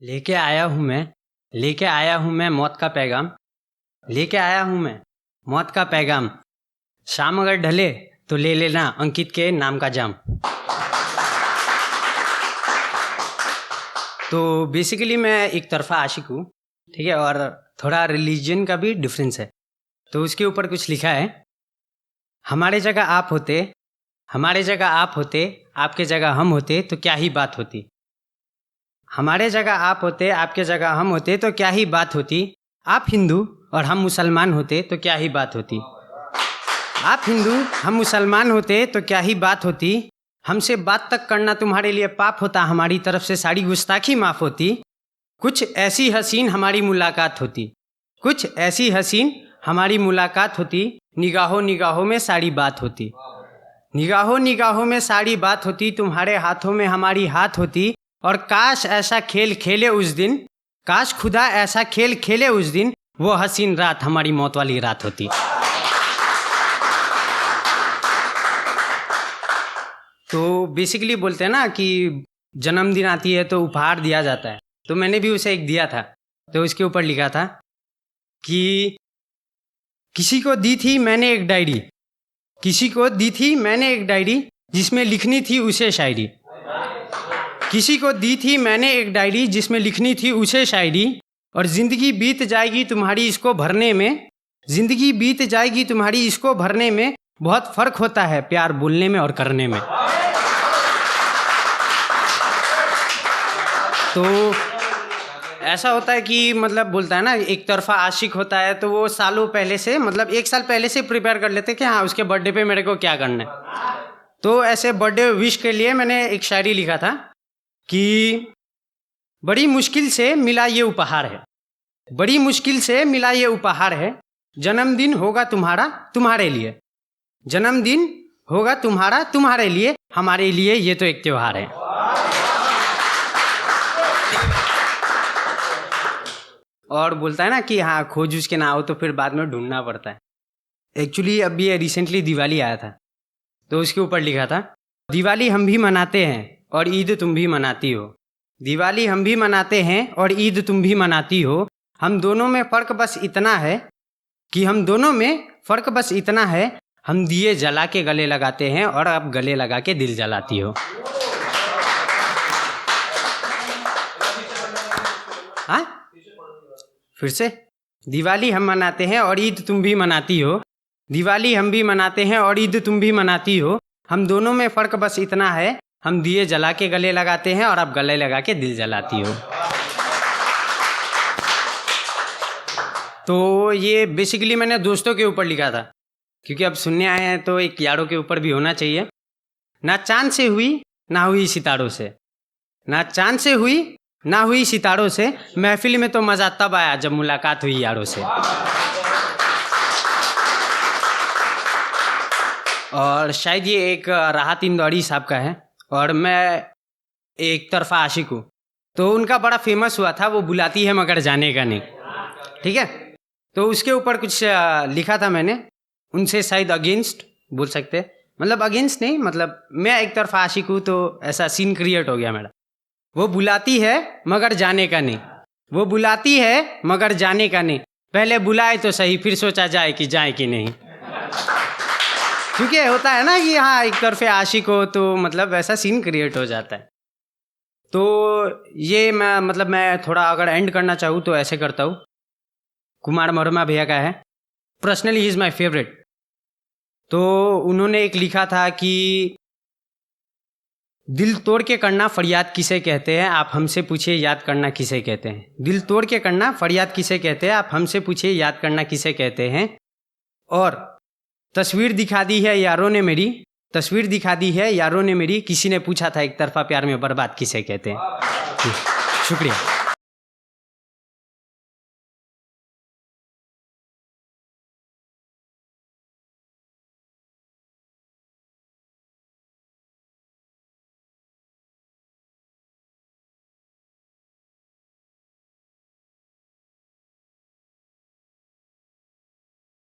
लेके आया हूँ मैं लेके आया हूँ मैं मौत का पैगाम। लेके आया हूँ मैं मौत का पैगाम। शाम अगर ढले तो ले लेना अंकित के नाम का जाम। तो बेसिकली मैं एक तरफा आशिक हूँ, ठीक है, और थोड़ा रिलीजन का भी डिफरेंस है। तो उसके ऊपर कुछ लिखा है, हमारे जगह आप होते, हमारे जगह आप होते, आपके जगह हम होते तो क्या ही बात होती। हमारे जगह आप होते, आपके जगह हम होते तो क्या ही बात होती। आप हिंदू और हम मुसलमान होते तो क्या ही बात होती। आप हिंदू हम मुसलमान होते तो क्या ही बात होती। हमसे बात तक करना तुम्हारे लिए पाप होता, हमारी तरफ से सारी गुस्ताखी माफ़ होती। कुछ ऐसी हसीन हमारी मुलाकात होती, कुछ ऐसी हसीन हमारी मुलाकात होती। निगाहों निगाहों में सारी बात होती, निगाहों निगाहों में सारी बात होती। तुम्हारे हाथों में हमारी हाथ होती। और काश ऐसा खेल खेले उस दिन, काश खुदा ऐसा खेल खेले उस दिन, वो हसीन रात हमारी मौत वाली रात होती। तो बेसिकली बोलते हैं ना कि जन्मदिन आती है तो उपहार दिया जाता है, तो मैंने भी उसे एक दिया था। तो उसके ऊपर लिखा था कि किसी को दी थी मैंने एक डायरी, किसी को दी थी मैंने एक डायरी जिसमें लिखनी थी उसे शायरी। किसी को दी थी मैंने एक डायरी जिसमें लिखनी थी उसे शायरी। और ज़िंदगी बीत जाएगी तुम्हारी इसको भरने में, ज़िंदगी बीत जाएगी तुम्हारी इसको भरने में। बहुत फ़र्क होता है प्यार बोलने में और करने में। तो ऐसा होता है कि मतलब बोलता है ना, एक तरफा आशिक होता है तो वो सालों पहले से, मतलब एक साल पहले से प्रिपेयर कर लेते कि हाँ उसके बर्थडे पे मेरे को क्या करना है। तो ऐसे बर्थडे विश के लिए मैंने एक शायरी लिखा था कि बड़ी मुश्किल से मिला ये उपहार है, बड़ी मुश्किल से मिला ये उपहार है। जन्मदिन होगा तुम्हारा तुम्हारे लिए, जन्मदिन होगा तुम्हारा तुम्हारे लिए, हमारे लिए ये तो एक त्योहार है। और बोलता है ना कि हाँ खोज उसके ना हो तो फिर बाद में ढूंढना पड़ता है। एक्चुअली अभी ये रिसेंटली दिवाली आया था, तो उसके ऊपर लिखा था, दिवाली हम भी मनाते हैं और ईद तुम भी मनाती हो। दिवाली हम भी मनाते हैं और ईद तुम भी मनाती हो। हम दोनों में फ़र्क बस इतना है कि हम दोनों में फ़र्क बस इतना है, हम दिए जला के गले लगाते हैं और आप गले लगा के दिल जलाती हो। हाँ फिर से, दिवाली हम मनाते हैं और ईद तुम भी मनाती हो। दिवाली हम भी मनाते हैं और ईद तुम भी मनाती हो। हम दोनों में फ़र्क बस इतना है, हम दिए जला के गले लगाते हैं और आप गले लगा के दिल जलाती हो। तो ये बेसिकली मैंने दोस्तों के ऊपर लिखा था, क्योंकि अब सुनने आए हैं तो एक यारों के ऊपर भी होना चाहिए। ना चांद से हुई ना हुई सितारों से, ना चांद से हुई ना हुई सितारों से, महफिल में तो मज़ा तब आया जब मुलाकात हुई यारों से। और शायद ये एक राहत इंदौरी साहब का है, और मैं एक तरफा आशिक हूँ। तो उनका बड़ा फेमस हुआ था, वो बुलाती है मगर जाने का नहीं, ठीक है। तो उसके ऊपर कुछ लिखा था मैंने, उनसे शायद अगेंस्ट बोल सकते, मतलब अगेंस्ट नहीं, मतलब मैं एक तरफा आशिक हूँ तो ऐसा सीन क्रिएट हो गया मेरा। वो बुलाती है मगर जाने का नहीं, वो बुलाती है मगर जाने का नहीं, पहले बुलाए तो सही फिर सोचा जाए कि जाए कि नहीं। क्योंकि होता है ना कि हाँ एक तरफे आशिक हो तो मतलब वैसा सीन क्रिएट हो जाता है। तो ये मैं थोड़ा अगर एंड करना चाहूँ तो ऐसे करता हूँ। कुमार वर्मा भैया का है, personally he is my favourite. तो उन्होंने एक लिखा था कि दिल तोड़ के करना फरियाद किसे कहते हैं, आप हमसे पूछिए याद करना किसे कहते हैं। दिल तोड़ के करना फरियाद किसे कहते हैं, आप हमसे पूछिए याद करना किसे कहते हैं। और तस्वीर दिखा दी है यारों ने मेरी, तस्वीर दिखा दी है यारों ने मेरी, किसी ने पूछा था एक तरफा प्यार में बर्बाद किसे कहते हैं। शुक्रिया।